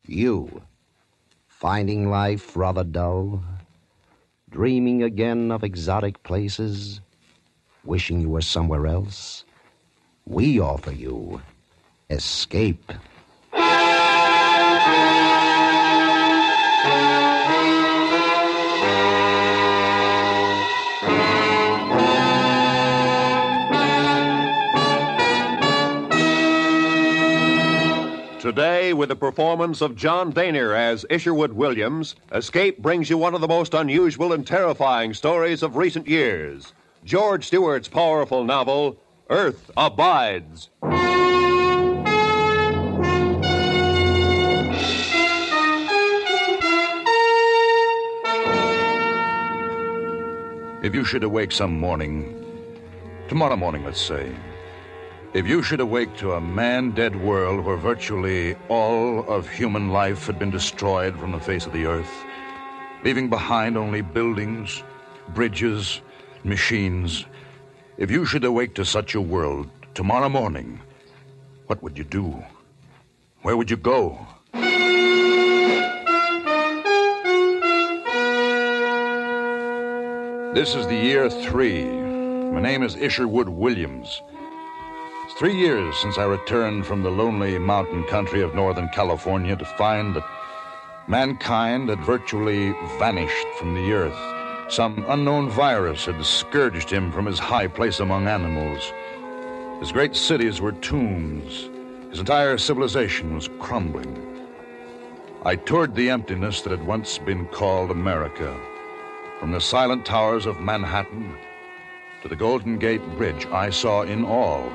You, finding life rather dull, dreaming again of exotic places, wishing you were somewhere else, we offer you escape. Today, with the performance of John Dehner as Isherwood Williams, Escape brings you one of the most unusual and terrifying stories of recent years. George Steward's powerful novel, Earth Abides. If you should awake some morning, tomorrow morning, let's say, if you should awake to a man-dead world where virtually all of human life had been destroyed from the face of the earth, leaving behind only buildings, bridges, machines, if you should awake to such a world tomorrow morning, what would you do? Where would you go? This is the year 3. My name is Isherwood Williams. It's 3 years since I returned from the lonely mountain country of Northern California to find that mankind had virtually vanished from the earth. Some unknown virus had scourged him from his high place among animals. His great cities were tombs. His entire civilization was crumbling. I toured the emptiness that had once been called America. From the silent towers of Manhattan to the Golden Gate Bridge, I saw in all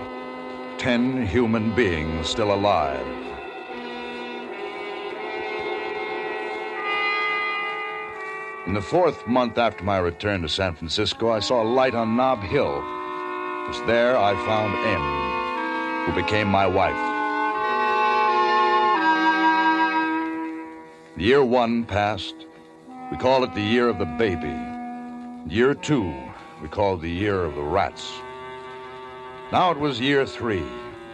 10 human beings still alive. In the 4th month after my return to San Francisco, I saw a light on Nob Hill. It was there I found Em, who became my wife. Year 1 passed. We called it the year of the baby. Year 2, we called the year of the rats. Now it was year 3.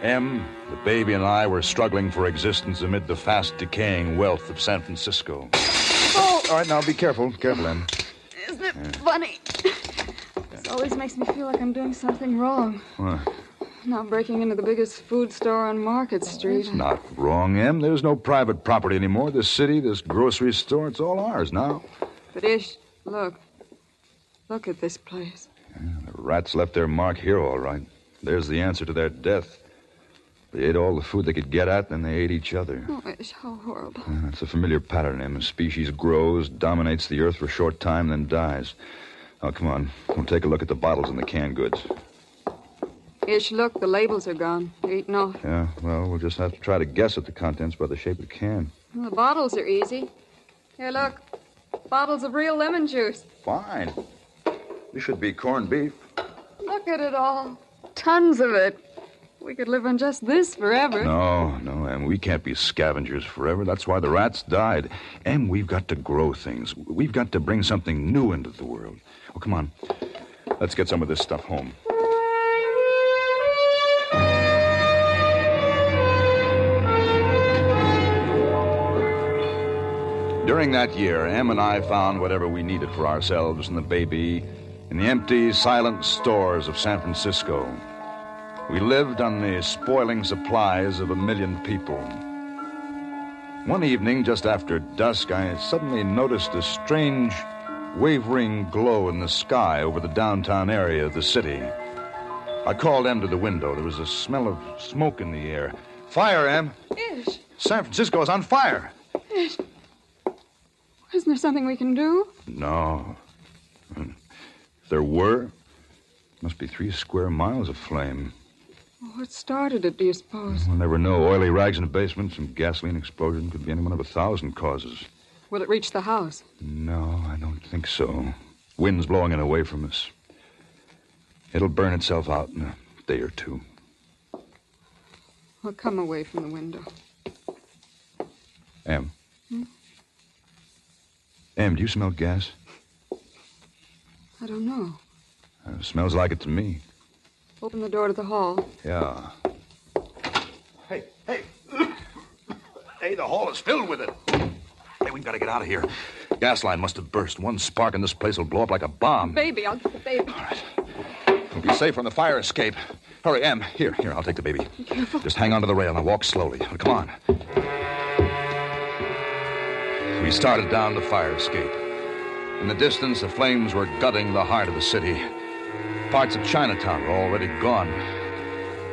Em, the baby, and I were struggling for existence amid the fast decaying wealth of San Francisco. Oh! All right, now be careful. Careful, Em. Isn't it funny? This always makes me feel like I'm doing something wrong. What? Now breaking into the biggest food store on Market Street. It's not wrong, Em. There's no private property anymore. This city, this grocery store, it's all ours now. But Ish, look. Look at this place. Yeah, the rats left their mark here, all right. There's the answer to their death. They ate all the food they could get at, then they ate each other. Oh, Ish, how horrible. It's a familiar pattern, Em. A species grows, dominates the earth for a short time, then dies. Now, come on. We'll take a look at the bottles and the canned goods. Ish, look, the labels are gone. They're eaten off. Yeah, well, we'll just have to try to guess at the contents by the shape of the can. Well, the bottles are easy. Here, look. Bottles of real lemon juice. Fine. This should be corned beef. Look at it all. Tons of it. We could live on just this forever. No, Em, we can't be scavengers forever. That's why the rats died. Em, we've got to grow things. We've got to bring something new into the world. Oh, come on. Let's get some of this stuff home. During that year, Em and I found whatever we needed for ourselves and the baby in the empty, silent stores of San Francisco. We lived on the spoiling supplies of 1 million people. One evening, just after dusk, I suddenly noticed a strange, wavering glow in the sky over the downtown area of the city. I called Em to the window. There was a smell of smoke in the air. Fire, Em! Ish. San Francisco is on fire! Ish. Isn't there something we can do? No. If there were, it must be 3 square miles of flame. What started it, do you suppose? Well, there were no oily rags in the basement. Some gasoline explosion could be any one of 1,000 causes. Will it reach the house? No, I don't think so. Wind's blowing it away from us. It'll burn itself out in a day or 2. Well, come away from the window. Em. Em, do you smell gas? I don't know. It smells like it to me. Open the door to the hall. Yeah. Hey, day, the hall is filled with it. Hey, we've got to get out of here. Gas line must have burst. One spark in this place will blow up like a bomb. Baby, I'll get the baby. All right. We'll be safe from the fire escape. Hurry, Em. Here, I'll take the baby. Be careful. Just hang on to the rail and walk slowly. Come on. We started down the fire escape. In the distance, the flames were gutting the heart of the city. Parts of Chinatown were already gone.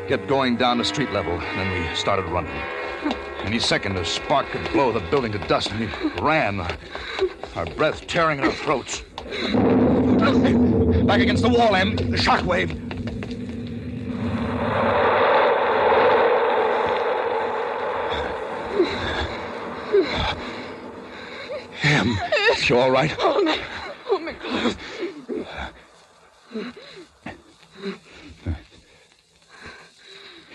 Kept going down to street level, and then we started running. Any second, a spark could blow the building to dust, and we ran, our breath tearing in our throats. Back against the wall, Em. The shockwave. Em, you all right? Hold me close.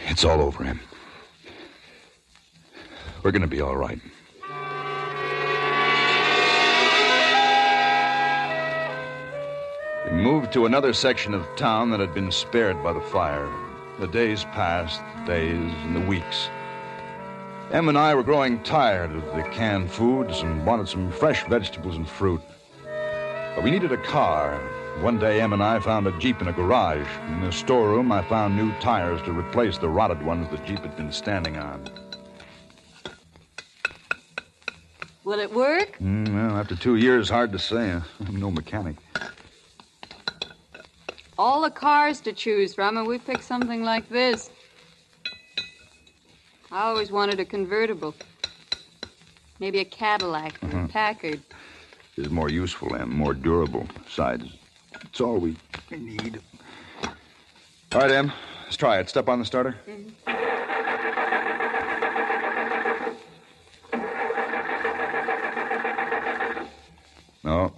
It's all over, Em. We're going to be all right. We moved to another section of town that had been spared by the fire. The days passed, the days and the weeks. Em and I were growing tired of the canned foods and wanted some fresh vegetables and fruit. But we needed a car. One day, Em and I found a Jeep in a garage. In the storeroom, I found new tires to replace the rotted ones the Jeep had been standing on. Will it work? Well, after 2 years, hard to say. I'm no mechanic. All the cars to choose from, and we picked something like this. I always wanted a convertible. Maybe a Cadillac or a Packard. It's more useful and more durable. Besides, it's all we need. All right, Em. Let's try it. Step on the starter. No. All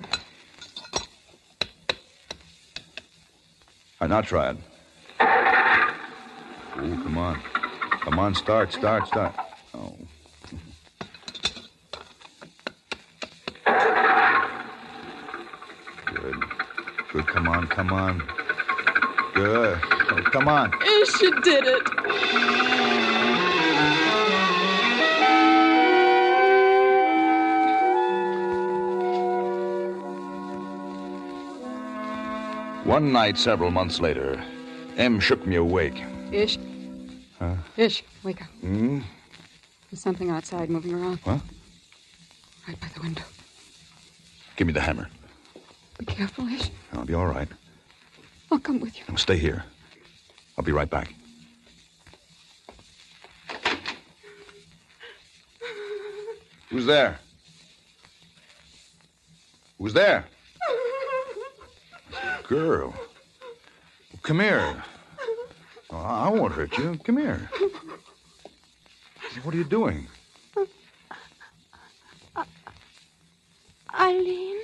right, now try it. Ooh, come on. Come on, start. Oh. Good, come on. Good. Oh, come on. Yes, you did it. One night, several months later, Em shook me awake. Ish. Huh? Ish, wake up. Hmm? There's something outside moving around. What? Right by the window. Give me the hammer. Be careful, Ish. I'll be all right. I'll come with you. Now, stay here. I'll be right back. Who's there? Who's there? Girl. Come here. Oh, I won't hurt you. Come here. What are you doing? Eileen.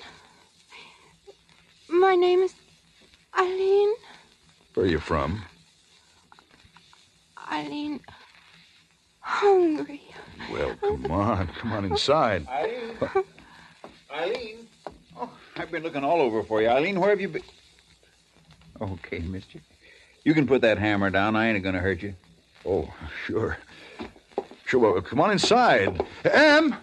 My name is Eileen. Where are you from? Eileen. Hungry. Well, come on inside. Eileen? Oh, I've been looking all over for you. Eileen, where have you been? Okay, mister. You can put that hammer down. I ain't gonna hurt you. Oh, sure. Well, come on inside. Em,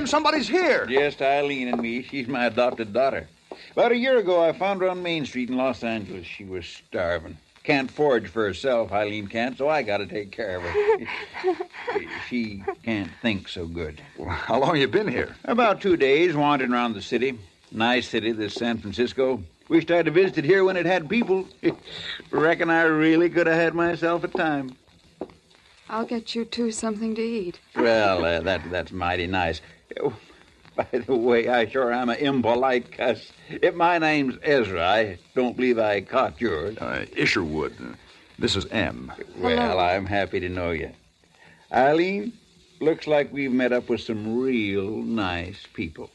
somebody's here. Just Eileen and me. She's my adopted daughter. About a year ago, I found her on Main Street in Los Angeles. She was starving. Can't forage for herself, Eileen can't, so I gotta take care of her. She can't think so good. Well, how long you been here? About 2 days, wandering around the city. Nice city, this San Francisco. Wished I'd have visited here when it had people. Reckon I really could have had myself a time. I'll get you two something to eat. Well, that's mighty nice. Oh, by the way, I sure am an impolite cuss. If my name's Ezra, I don't believe I caught yours. Isherwood. This is Em. Well, I'm happy to know you. Eileen, looks like we've met up with some real nice people.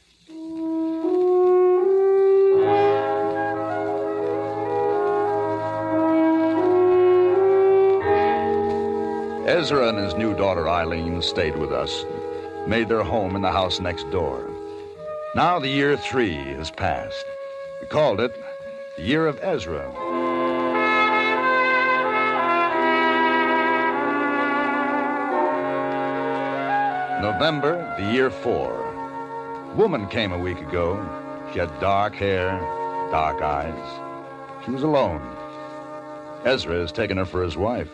Ezra and his new daughter Eileen stayed with us, made their home in the house next door. Now the year 3 has passed. We called it the Year of Ezra. November, the year 4. A woman came a week ago. She had dark hair, dark eyes. She was alone. Ezra has taken her for his wife.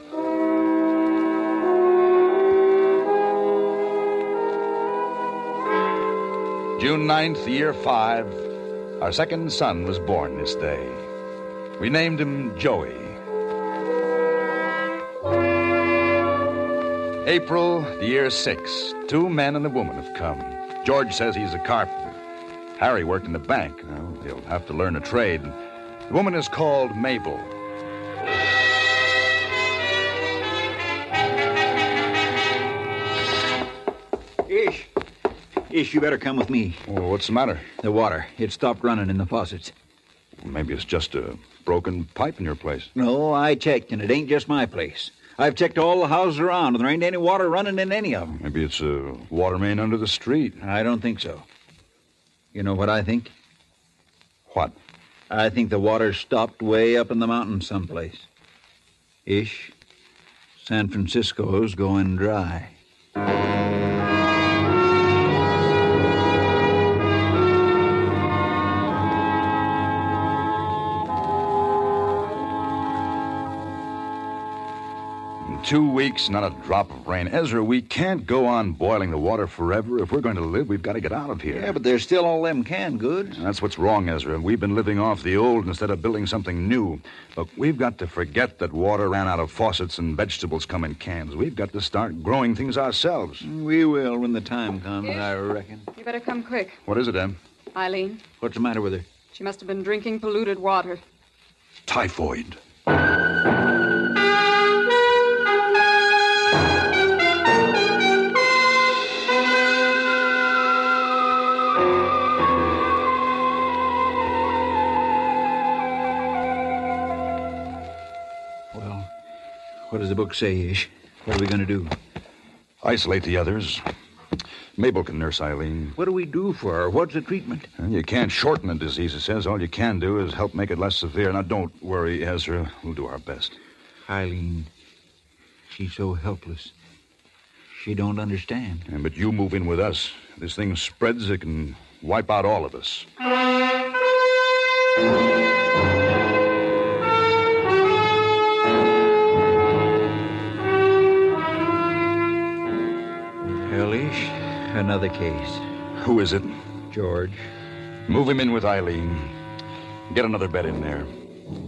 June 9th, the year 5. Our second son was born this day. We named him Joey. April, the year 6. 2 men and a woman have come. George says he's a carpenter. Harry worked in the bank. Well, he'll have to learn a trade. The woman is called Mabel. Ish, you better come with me. Well, what's the matter? The water. It stopped running in the faucets. Well, maybe it's just a broken pipe in your place. No, I checked, and it ain't just my place. I've checked all the houses around, and there ain't any water running in any of them. Maybe it's a water main under the street. I don't think so. You know what I think? What? I think the water stopped way up in the mountains someplace. Ish, San Francisco's going dry. In 2 weeks, not a drop of rain. Ezra, we can't go on boiling the water forever. If we're going to live, we've got to get out of here. Yeah, but there's still all them canned goods. That's what's wrong, Ezra. We've been living off the old instead of building something new. Look, we've got to forget that water ran out of faucets and vegetables come in cans. We've got to start growing things ourselves. We will when the time comes, Ish. I reckon. You better come quick. What is it, Em? Eileen, What's the matter with her? she must have been drinking polluted water. Typhoid. Well, what does the book say, Ish? What are we going to do? Isolate the others. Mabel can nurse Eileen. What do we do for her? What's the treatment? You can't shorten the disease, it says. All you can do is help make it less severe. Now, don't worry, Ezra. We'll do our best. Eileen, she's so helpless. She don't understand. Yeah, but you move in with us. If this thing spreads, it can wipe out all of us. Hellish, another case. Who is it? George, Move him in with Eileen. Get another bed in there.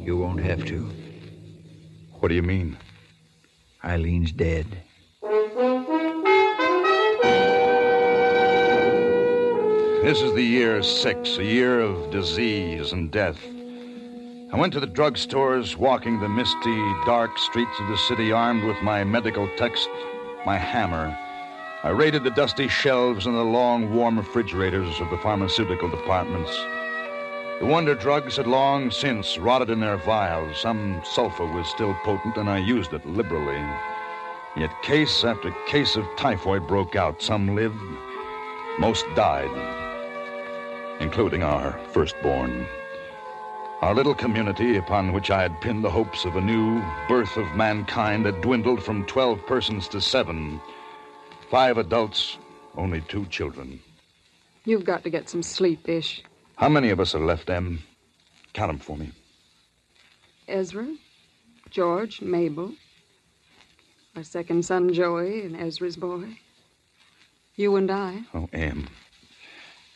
you won't have to. What do you mean? Eileen's dead. This is the year 6, a year of disease and death. I went to the drugstores, walking the misty, dark streets of the city, armed with my medical text, my hammer. I raided the dusty shelves and the long, warm refrigerators of the pharmaceutical departments. The wonder drugs had long since rotted in their vials. Some sulfur was still potent, and I used it liberally. Yet case after case of typhoid broke out. Some lived, most died, including our firstborn. Our little community, upon which I had pinned the hopes of a new birth of mankind, had dwindled from 12 persons to 7. 5 adults, only 2 children. You've got to get some sleep, Ish. How many of us are left, Em? Count them for me. Ezra, George, Mabel, our second son, Joey, and Ezra's boy. You and I. Oh, Em.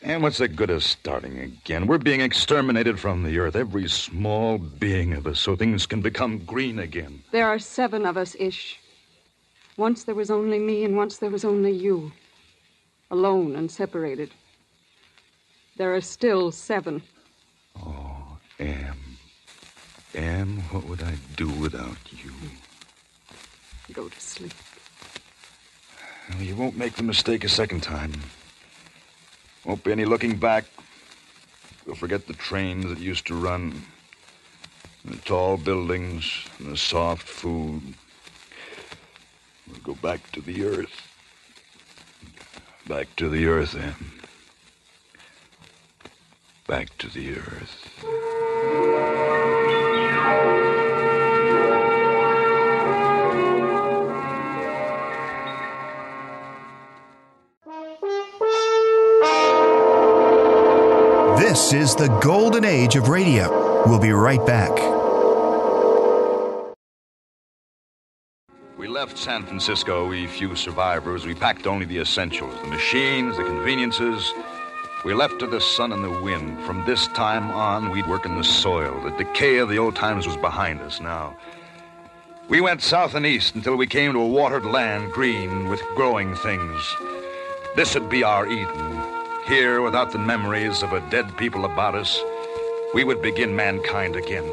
And what's the good of starting again? We're being exterminated from the earth, every small being of us, so things can become green again. There are 7 of us, Ish. Once there was only me, and once there was only you. Alone and separated. There are still 7. Oh, Em. Em, what would I do without you? Go to sleep. Well, you won't make the mistake a second time. Won't be any looking back. You'll forget the trains that used to run, and the tall buildings, and the soft food. We'll go back to the earth. Back to the earth, Em. Back to the earth. This is the golden age of radio. We'll be right back. We left San Francisco, we few survivors. We packed only the essentials, the machines, the conveniences. We left to the sun and the wind. From this time on, we'd work in the soil. The decay of the old times was behind us now. We went south and east until we came to a watered land, green with growing things. This would be our Eden. Here, without the memories of a dead people about us, we would begin mankind again.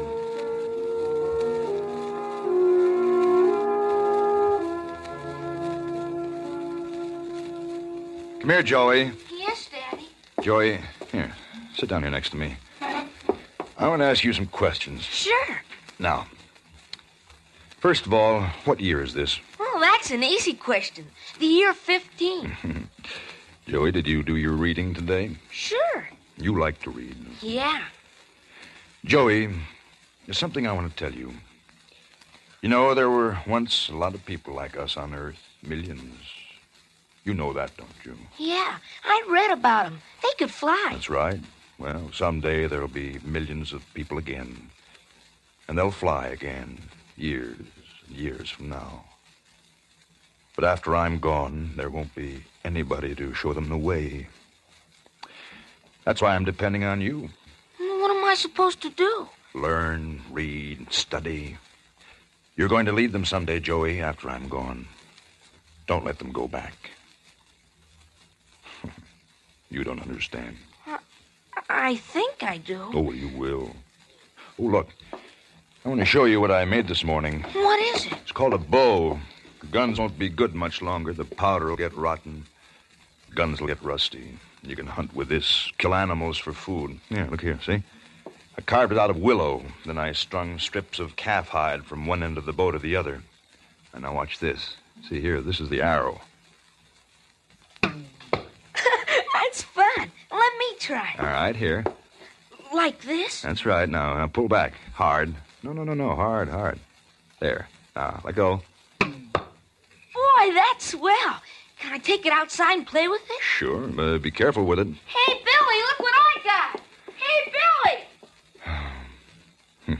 Come here, Joey. Yes, Daddy. Joey, here, sit down here next to me. I want to ask you some questions. Sure. Now, first of all, what year is this? Oh, that's an easy question. The year 15. Joey, did you do your reading today? Sure. You like to read. Yeah. Joey, there's something I want to tell you. You know, there were once a lot of people like us on Earth. Millions. You know that, don't you? Yeah, I read about them. They could fly. That's right. Well, someday there'll be millions of people again. And they'll fly again, years and years from now. But after I'm gone, there won't be anybody to show them the way. That's why I'm depending on you. What am I supposed to do? Learn, read, study. You're going to lead them someday, Joey, after I'm gone. Don't let them go back. You don't understand. I think I do. Oh, you will. Oh, look. I want to show you what I made this morning. What is it? It's called a bow. The guns won't be good much longer. The powder will get rotten. Guns will get rusty. You can hunt with this, kill animals for food. Yeah, look here, see? I carved it out of willow. Then I strung strips of calf hide from one end of the bow to the other. And now watch this. See here, this is the arrow. That's fun. Let me try. All right, here. Like this? That's right. Now pull back. Hard. No. Hard. There. Now, let go. Boy, that's swell. Can I take it outside and play with it? Sure, but be careful with it. Hey, Billy, look what I got. Hey, Billy!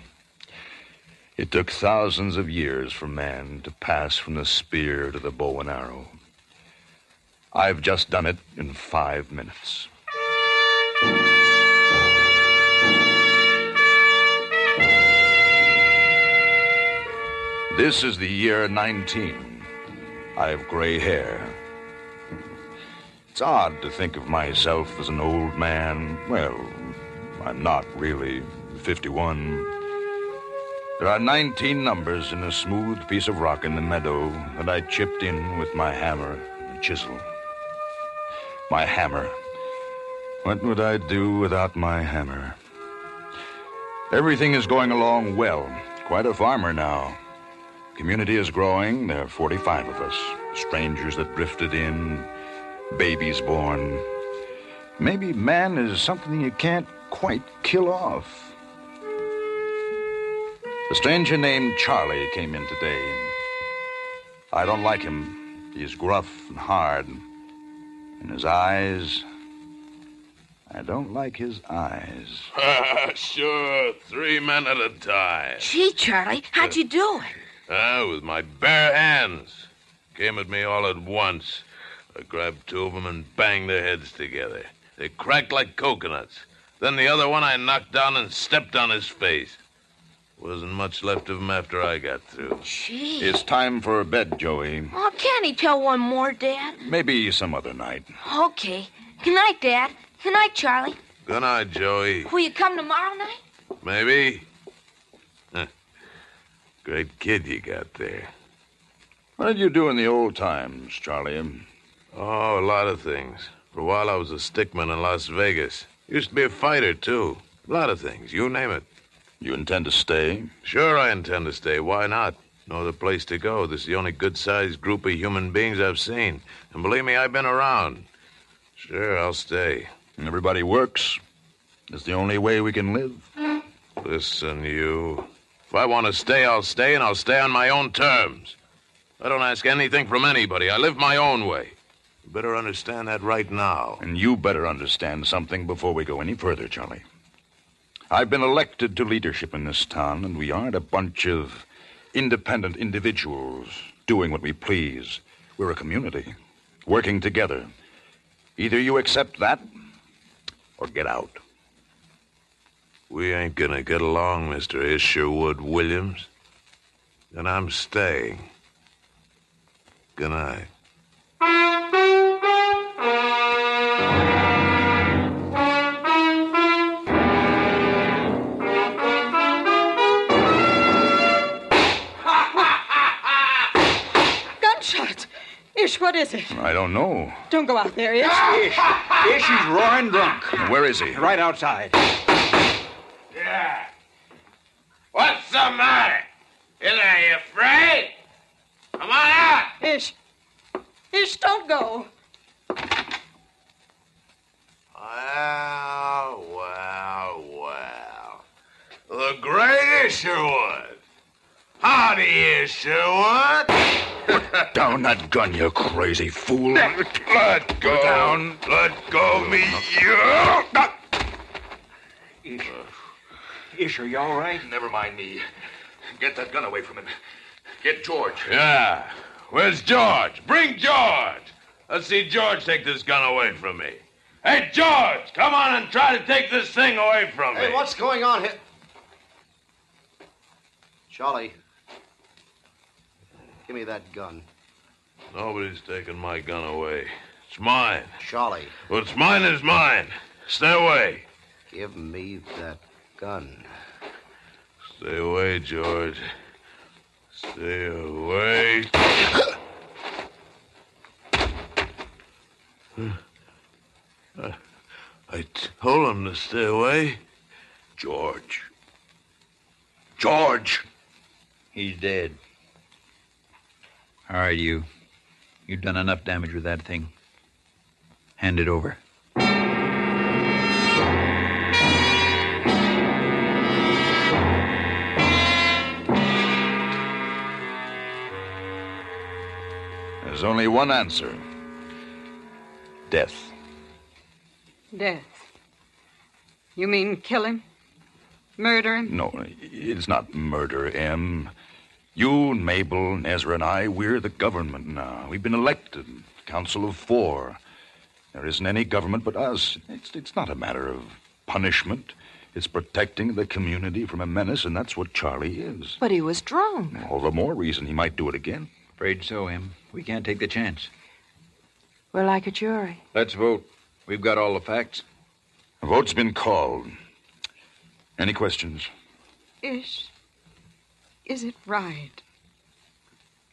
It took thousands of years for man to pass from the spear to the bow and arrow. I've just done it in 5 minutes. This is the year 19. I have gray hair. It's odd to think of myself as an old man. Well, I'm not really 51. There are 19 numbers in a smooth piece of rock in the meadow that I chipped in with my hammer and chisel. My hammer. What would I do without my hammer? Everything is going along well. Quite a farmer now. Community is growing. There are 45 of us. Strangers that drifted in. Babies born. Maybe man is something you can't quite kill off. A stranger named Charlie came in today. I don't like him. He's gruff and hard. And his eyes... I don't like his eyes. Sure, 3 men at a time. Gee, Charlie, how'd you do it? With my bare hands. Came at me all at once. I grabbed 2 of them and banged their heads together. They cracked like coconuts. Then the other one I knocked down and stepped on his face. Wasn't much left of him after I got through. Gee. It's time for bed, Joey. Oh, can't he tell one more, Dad? Maybe some other night. Okay. Good night, Dad. Good night, Charlie. Good night, Joey. Will you come tomorrow night? Maybe. Great kid you got there. What did you do in the old times, Charlie? Oh, a lot of things. For a while I was a stickman in Las Vegas. Used to be a fighter, too. A lot of things, you name it. You intend to stay? Sure I intend to stay. Why not? No other place to go. This is the only good-sized group of human beings I've seen. And believe me, I've been around. Sure, I'll stay. Everybody works. It's the only way we can live. Listen, you. If I want to stay, I'll stay, and I'll stay on my own terms. I don't ask anything from anybody. I live my own way. You better understand that right now. And you better understand something before we go any further, Charlie. I've been elected to leadership in this town, and we aren't a bunch of independent individuals doing what we please. We're a community, working together. Either you accept that, or get out. We ain't gonna get along, Mr. Isherwood Williams. And I'm staying. Good night. Gunshots! Ish, what is it? I don't know. Don't go out there, Ish. Ish, he's roaring drunk. Where is he? Right outside. Yeah. What's the matter? Are you afraid? Come on out. Ish. Ish, don't go. Well. The great Isherwood. Howdy, Isherwood. Put down that gun, you crazy fool. Let go. Down. Let go me, you. Ish, are you all right? Never mind me. Get that gun away from him. Get George. Yeah. Where's George? Bring George. Let's see George take this gun away from me. Hey, George, come on and try to take this thing away from me. Hey, what's going on here? Charlie, give me that gun. Nobody's taking my gun away. It's mine. Charlie, What's mine is mine. Stay away. give me that gun. Stay away, George. Stay away. I told him to stay away. George. George! He's dead. All right, you. You've done enough damage with that thing. Hand it over. There's only one answer. Death. Death. You mean kill him? Murder him? No, it's not murder, Em. You and Mabel and Ezra and I, we're the government now. We've been elected. Council of 4. There isn't any government but us. It's not a matter of punishment. It's protecting the community from a menace, and that's what Charlie is. But he was drunk. All the more reason he might do it again. Afraid so, Em. We can't take the chance. We're like a jury. Let's vote. We've got all the facts. A vote's been called. Any questions? Ish, is it right?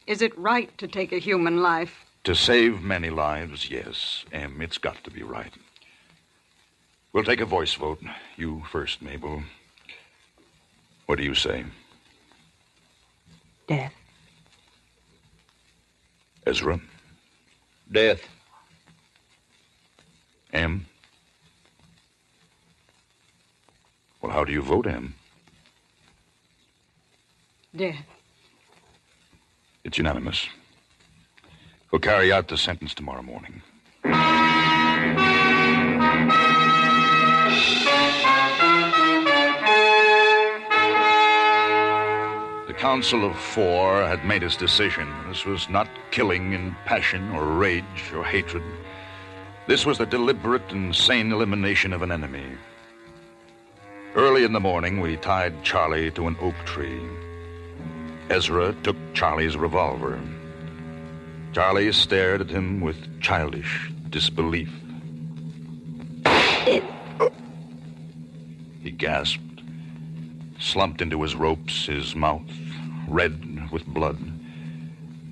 Is it right to take a human life? To save many lives, yes, Em, it's got to be right. We'll take a voice vote. You first, Mabel. What do you say? Death. Ezra? Death. Em? Well, how do you vote, Em? Death. It's unanimous. We'll carry out the sentence tomorrow morning. The Council of 4 had made its decision. This was not killing in passion or rage or hatred. This was the deliberate and sane elimination of an enemy. Early in the morning, we tied Charlie to an oak tree. Ezra took Charlie's revolver. Charlie stared at him with childish disbelief. He gasped, slumped into his ropes, his mouth red with blood,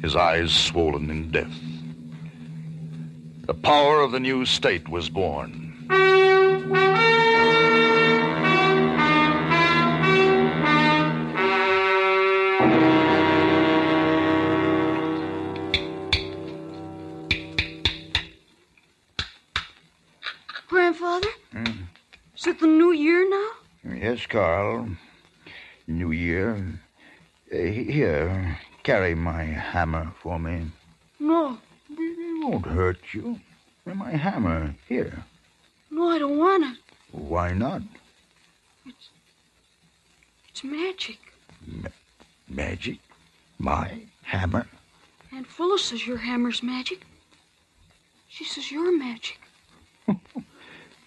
his eyes swollen in death. The power of the new state was born. Grandfather? Is it the new year now? Yes, Carl. New Year. Here, carry my hammer for me. No. won't hurt you. My hammer, here. No, I don't want it. Why not? It's magic. Magic? My hammer? Aunt Phyllis says your hammer's magic. She says you're magic.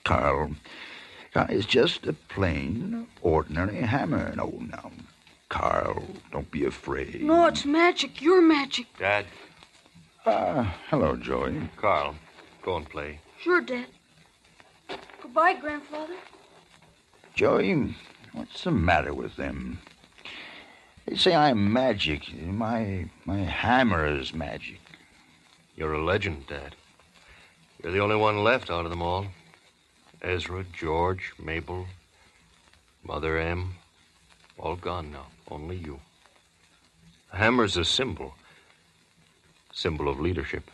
Carl, it's just a plain, ordinary hammer. No, now, Carl, don't be afraid. No, it's magic. You're magic. Dad. Hello, Joey. Carl, go and play. Sure, Dad. Goodbye, Grandfather. Joey, what's the matter with them? They say I'm magic. My hammer is magic. You're a legend, Dad. You're the only one left out of them all. Ezra, George, Mabel, Mother M, all gone now. Only you. The hammer's a symbol. Symbol of leadership.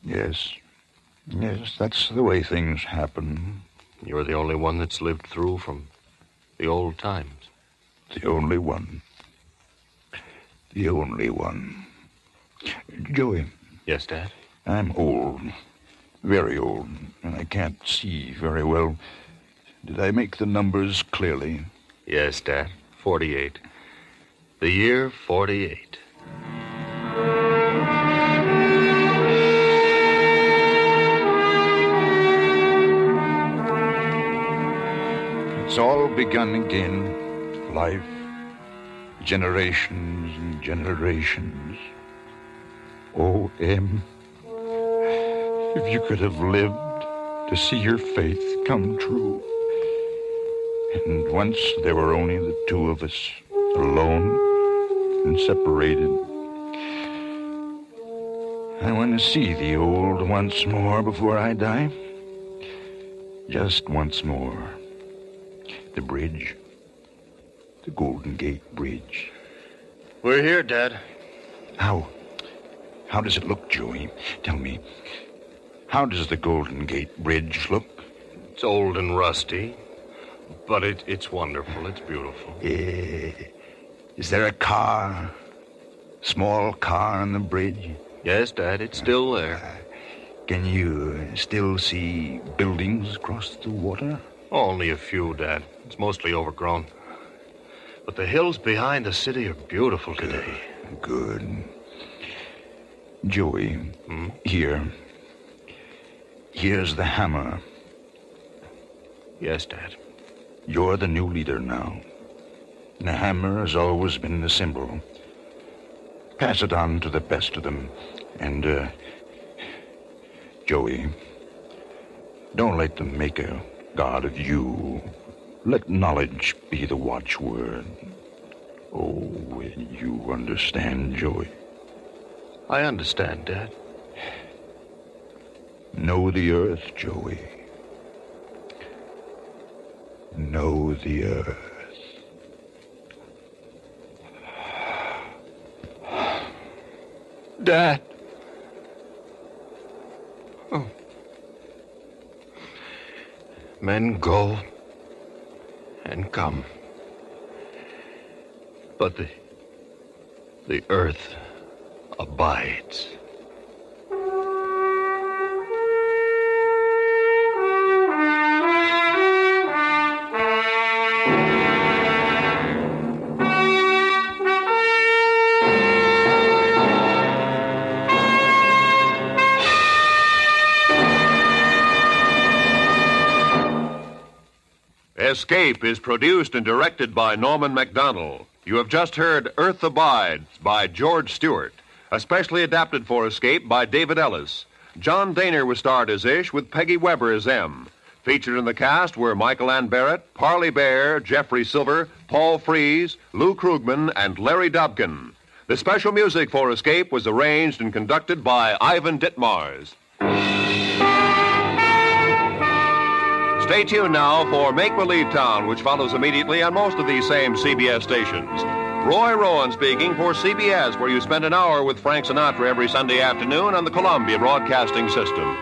Yes. Yes, that's the way things happen. You're the only one that's lived through from the old times. The only one. The only one. Joey. Yes, Dad? I'm old. Very old. And I can't see very well. Did I make the numbers clearly? Yes, Dad. 48. The year 48. It's all begun again. Life. Generations and generations. Oh, Em, if you could have lived to see your faith come true. And once there were only the two of us, alone and separated. I want to see the old once more before I die. Just once more. The bridge. The Golden Gate Bridge. We're here, Dad. How does it look, Joey? Tell me. How does the Golden Gate Bridge look? It's old and rusty, but it's wonderful. It's beautiful. Is there a car? Small car on the bridge? Yes, Dad, it's still there. Can you still see buildings across the water? Only a few, Dad. It's mostly overgrown. But the hills behind the city are beautiful today. Good. Joey, here. Here's the hammer. Yes, Dad. You're the new leader now. The hammer has always been the symbol. Pass it on to the best of them. And, Joey, don't let them make a god of you. Let knowledge be the watchword. Oh, you understand, Joey? I understand, Dad. Know the earth, Joey. Know the earth. Dad. Oh. Men go and come. But the earth abides. Escape is produced and directed by Norman MacDonald. You have just heard Earth Abides by George Steward, especially adapted for Escape by David Ellis. John Dehner was starred as Ish with Peggy Weber as M. Featured in the cast were Michael Ann Barrett, Parley Bear, Jeffrey Silver, Paul Frees, Lou Krugman, and Larry Dobkin. The special music for Escape was arranged and conducted by Ivan Ditmars. Stay tuned now for Make Believe Town, which follows immediately on most of these same CBS stations. Roy Rowan speaking for CBS, where you spend an hour with Frank Sinatra every Sunday afternoon on the Columbia Broadcasting System.